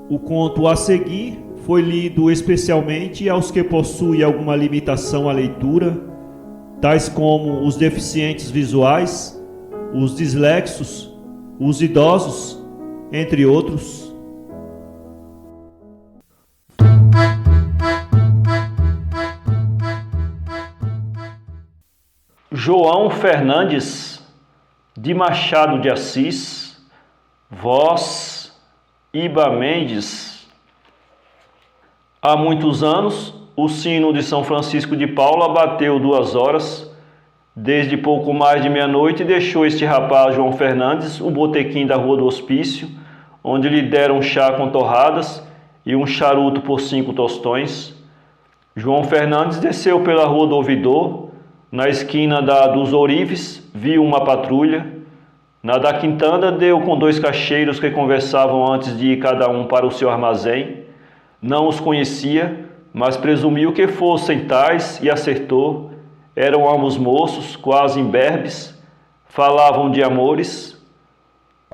O conto a seguir foi lido especialmente aos que possuem alguma limitação à leitura, tais como os deficientes visuais, os dislexos, os idosos, entre outros. João Fernandes de Machado de Assis, voz Iba Mendes. Há muitos anos, o sino de São Francisco de Paula bateu 2 horas. Desde pouco mais de meia-noite deixou este rapaz, João Fernandes, o botequim da Rua do Hospício, onde lhe deram chá com torradas e um charuto por 5 tostões. João Fernandes desceu pela Rua do Ouvidor. Na esquina dos Ourives, viu uma patrulha. Na da Quintana, deu com 2 caixeiros que conversavam antes de ir cada um para o seu armazém. Não os conhecia, mas presumiu que fossem tais e acertou. Eram ambos moços, quase imberbes, falavam de amores.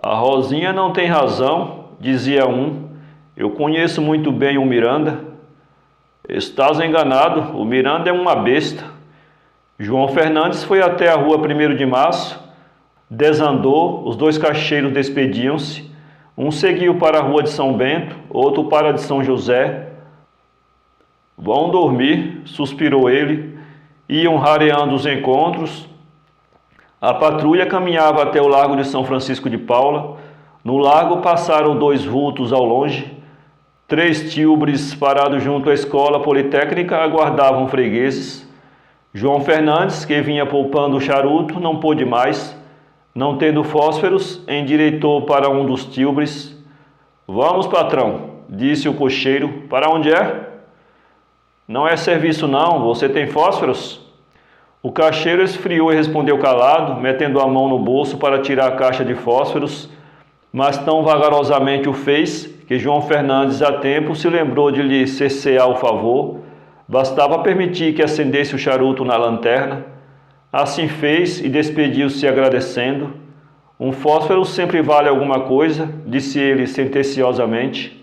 A Rosinha não tem razão, dizia um. Eu conheço muito bem o Miranda. Estás enganado, o Miranda é uma besta. João Fernandes foi até a Rua 1º de Março, desandou, os 2 caixeiros despediam-se. Um seguiu para a Rua de São Bento, outro para a de São José. Vão dormir, suspirou ele. Iam rareando os encontros. A patrulha caminhava até o Largo de São Francisco de Paula. No largo passaram 2 vultos ao longe. 3 tílbures parados junto à escola politécnica aguardavam fregueses. João Fernandes, que vinha poupando o charuto, não pôde mais. Não tendo fósforos, endireitou para um dos tílbures. Vamos, patrão, disse o cocheiro. Para onde é? Não é serviço não, você tem fósforos? O caixeiro esfriou e respondeu calado, metendo a mão no bolso para tirar a caixa de fósforos, mas tão vagarosamente o fez que João Fernandes a tempo se lembrou de lhe cessear o favor. Bastava permitir que acendesse o charuto na lanterna. Assim fez e despediu-se agradecendo. Um fósforo sempre vale alguma coisa, disse ele sentenciosamente.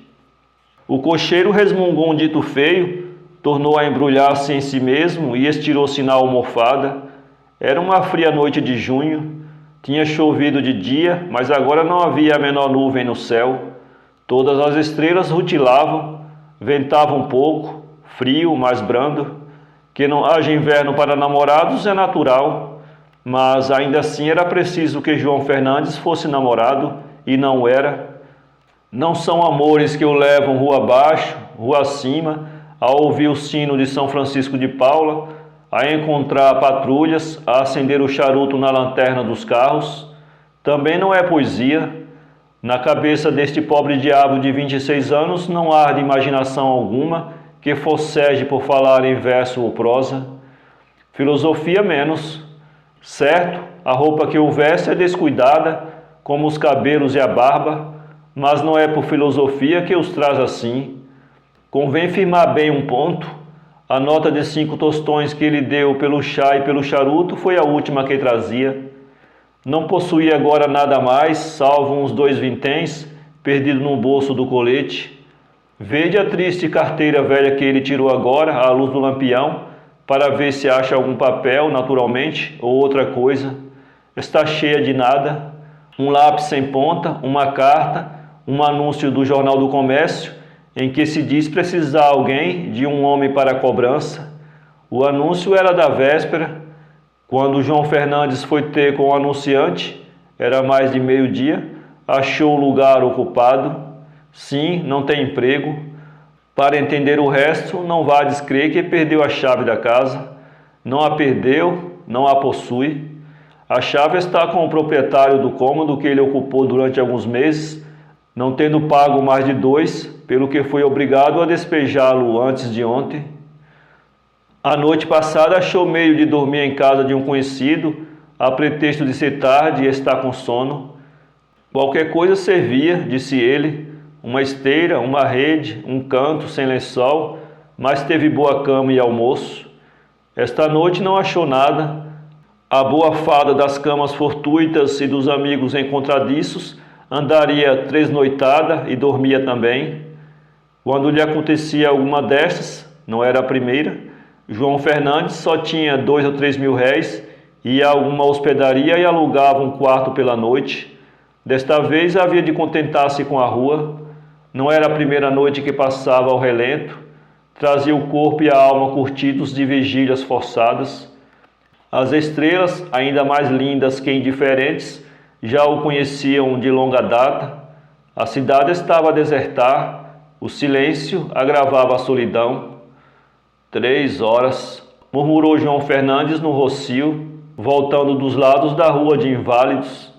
O cocheiro resmungou um dito feio, tornou a embrulhar-se em si mesmo e estirou-se na almofada. Era uma fria noite de junho. Tinha chovido de dia, mas agora não havia a menor nuvem no céu. Todas as estrelas rutilavam, ventava um pouco, frio, mais brando. Que não haja inverno para namorados é natural, mas ainda assim era preciso que João Fernandes fosse namorado, e não era. Não são amores que o levam rua abaixo, rua acima, a ouvir o sino de São Francisco de Paula, a encontrar patrulhas, a acender o charuto na lanterna dos carros. Também não é poesia. Na cabeça deste pobre diabo de 26 anos não arde imaginação alguma que forceje por falar em verso ou prosa. Filosofia menos. Certo, a roupa que o veste é descuidada, como os cabelos e a barba, mas não é por filosofia que os traz assim. Convém firmar bem um ponto. A nota de 5 tostões que ele deu pelo chá e pelo charuto foi a última que trazia. Não possuía agora nada mais, salvo uns 2 vinténs, perdido no bolso do colete. Vede a triste carteira velha que ele tirou agora, à luz do lampião, para ver se acha algum papel, naturalmente, ou outra coisa. Está cheia de nada. Um lápis sem ponta, uma carta, um anúncio do Jornal do Comércio, em que se diz precisar alguém de um homem para a cobrança. O anúncio era da véspera. Quando João Fernandes foi ter com o anunciante, era mais de meio-dia, achou o lugar ocupado. Sim, não tem emprego. Para entender o resto, não vá descrer que perdeu a chave da casa. Não a perdeu, não a possui. A chave está com o proprietário do cômodo que ele ocupou durante alguns meses, não tendo pago mais de 2, pelo que foi obrigado a despejá-lo antes de ontem. A noite passada achou meio de dormir em casa de um conhecido, a pretexto de ser tarde e estar com sono. Qualquer coisa servia, disse ele, uma esteira, uma rede, um canto sem lençol, mas teve boa cama e almoço. Esta noite não achou nada. A boa fada das camas fortuitas e dos amigos encontradiços andaria tresnoitada e dormia também. Quando lhe acontecia alguma destas, não era a primeira, João Fernandes só tinha 2 ou 3 mil réis, ia a alguma hospedaria e alugava um quarto pela noite. Desta vez havia de contentar-se com a rua. Não era a primeira noite que passava ao relento. Trazia o corpo e a alma curtidos de vigílias forçadas. As estrelas, ainda mais lindas que indiferentes, já o conheciam de longa data. A cidade estava a desertar, o silêncio agravava a solidão. 3 horas, murmurou João Fernandes no rocio, voltando dos lados da rua de Inválidos.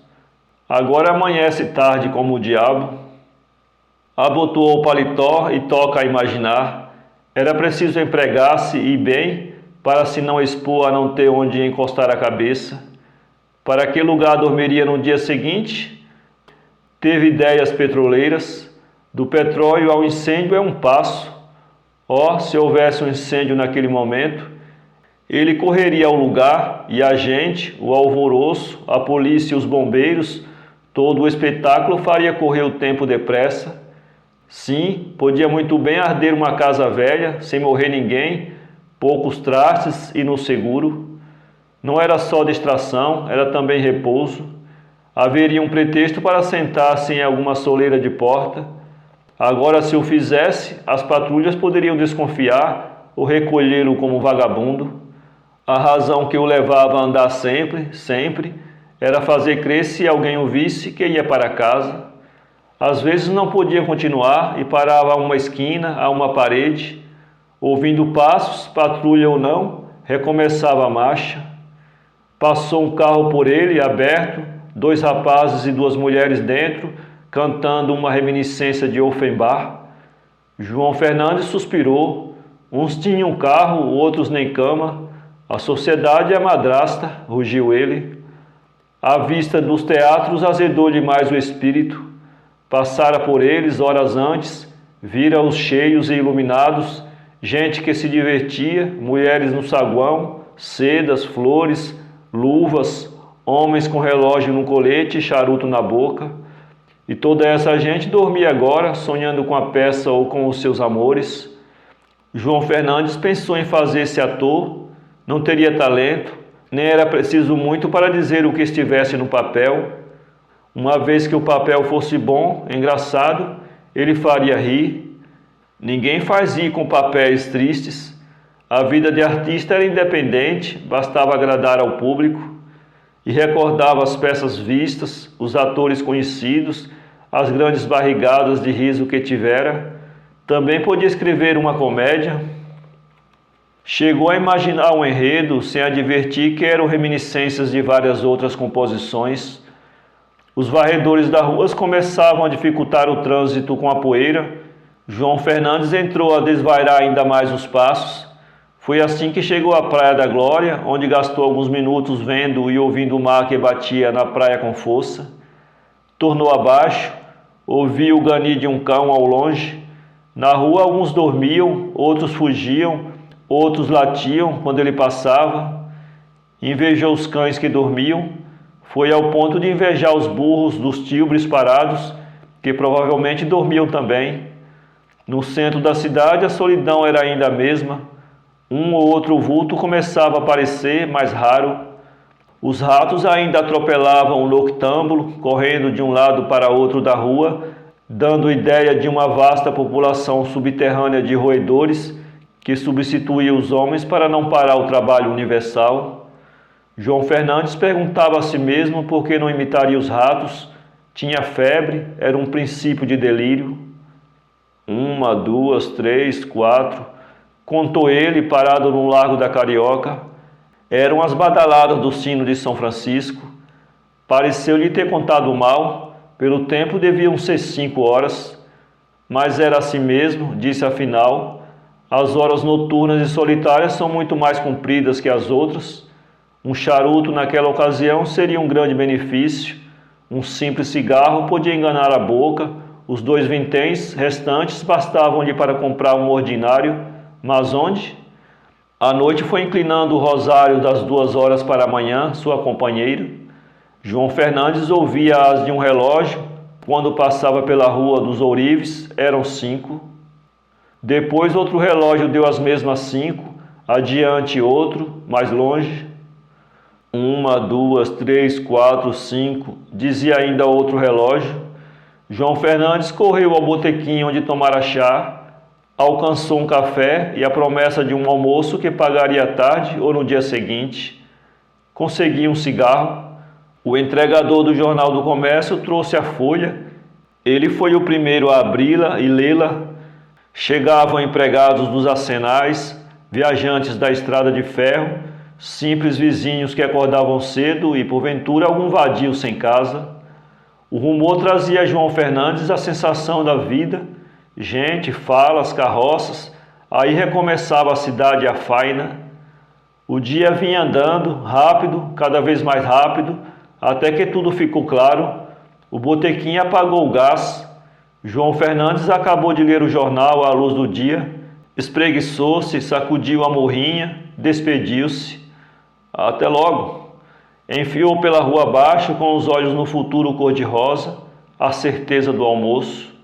Agora amanhece tarde como o diabo. Abotoou o paletó e toca a imaginar. Era preciso empregar-se e bem, para se não expor a não ter onde encostar a cabeça. Para que lugar dormiria no dia seguinte? Teve ideias petroleiras. Do petróleo ao incêndio é um passo. Se houvesse um incêndio naquele momento, ele correria ao lugar e a gente, o alvoroço, a polícia e os bombeiros, todo o espetáculo faria correr o tempo depressa. Sim, podia muito bem arder uma casa velha, sem morrer ninguém, poucos trastes e no seguro. Não era só distração, era também repouso. Haveria um pretexto para sentar-se em alguma soleira de porta. Agora, se o fizesse, as patrulhas poderiam desconfiar ou recolhê-lo como vagabundo. A razão que o levava a andar sempre, era fazer crer, se alguém o visse, que ia para casa. Às vezes não podia continuar e parava a uma esquina, a uma parede. Ouvindo passos, patrulha ou não, recomeçava a marcha. Passou um carro por ele, aberto, 2 rapazes e 2 mulheres dentro, cantando uma reminiscência de Offenbach. João Fernandes suspirou. Uns tinham carro, outros nem cama. A sociedade é a madrasta, rugiu ele. A vista dos teatros azedou-lhe mais o espírito. Passara por eles horas antes, vira-os cheios e iluminados, gente que se divertia, mulheres no saguão, sedas, flores, luvas, homens com relógio no colete e charuto na boca. E toda essa gente dormia agora, sonhando com a peça ou com os seus amores. João Fernandes pensou em fazer-se ator, não teria talento, nem era preciso muito para dizer o que estivesse no papel. Uma vez que o papel fosse bom, engraçado, ele faria rir. Ninguém faz rir com papéis tristes. A vida de artista era independente, bastava agradar ao público. E recordava as peças vistas, os atores conhecidos, as grandes barrigadas de riso que tivera. Também podia escrever uma comédia. Chegou a imaginar um enredo, sem advertir que eram reminiscências de várias outras composições. Os varredores das ruas começavam a dificultar o trânsito com a poeira. João Fernandes entrou a desvairar ainda mais os passos. Foi assim que chegou à Praia da Glória, onde gastou alguns minutos vendo e ouvindo o mar que batia na praia com força. Tornou abaixo, ouviu o ganir de um cão ao longe. Na rua alguns dormiam, outros fugiam, outros latiam quando ele passava. Invejou os cães que dormiam. Foi ao ponto de invejar os burros dos tílbres parados, que provavelmente dormiam também. No centro da cidade a solidão era ainda a mesma. Um ou outro vulto começava a aparecer, mais raro. Os ratos ainda atropelavam o noctâmbulo, correndo de um lado para outro da rua, dando ideia de uma vasta população subterrânea de roedores que substituía os homens para não parar o trabalho universal. João Fernandes perguntava a si mesmo por que não imitaria os ratos. Tinha febre, era um princípio de delírio. 1, 2, 3, 4, contou ele, parado no Largo da Carioca. Eram as badaladas do sino de São Francisco. Pareceu-lhe ter contado mal, pelo tempo deviam ser 5 horas, mas era assim mesmo, disse afinal. As horas noturnas e solitárias são muito mais compridas que as outras. Um charuto naquela ocasião seria um grande benefício. Um simples cigarro podia enganar a boca. Os 2 vinténs restantes bastavam-lhe para comprar um ordinário. Mas onde? A noite foi inclinando o rosário das 2 horas para a manhã, sua companheira. João Fernandes ouvia as de um relógio. Quando passava pela rua dos Ourives, eram 5. Depois outro relógio deu as mesmas 5, adiante outro, mais longe. 1, 2, 3, 4, 5, dizia ainda outro relógio. João Fernandes correu ao botequim onde tomara chá, alcançou um café e a promessa de um almoço que pagaria à tarde ou no dia seguinte. Conseguiu um cigarro. O entregador do Jornal do Comércio trouxe a folha. Ele foi o primeiro a abri-la e lê-la. Chegavam empregados dos arsenais, viajantes da estrada de ferro, simples vizinhos que acordavam cedo e, porventura, algum vadio sem casa. O rumor trazia a João Fernandes a sensação da vida, gente, falas, carroças. Aí recomeçava a cidade e a faina. O dia vinha andando, rápido, cada vez mais rápido, até que tudo ficou claro. O botequim apagou o gás. João Fernandes acabou de ler o jornal à luz do dia, espreguiçou-se, sacudiu a morrinha, despediu-se. Até logo. Enfiou pela rua abaixo, com os olhos no futuro cor-de-rosa, a certeza do almoço.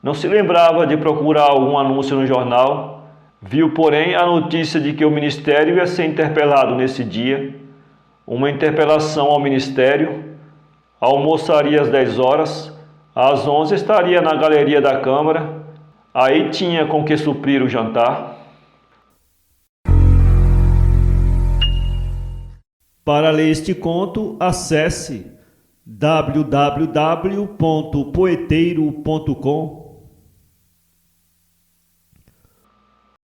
Não se lembrava de procurar algum anúncio no jornal. Viu, porém, a notícia de que o Ministério ia ser interpelado nesse dia. Uma interpelação ao Ministério. Almoçaria às 10 horas. Às 11 estaria na galeria da Câmara. Aí tinha com que suprir o jantar. Para ler este conto, acesse www.poeteiro.com.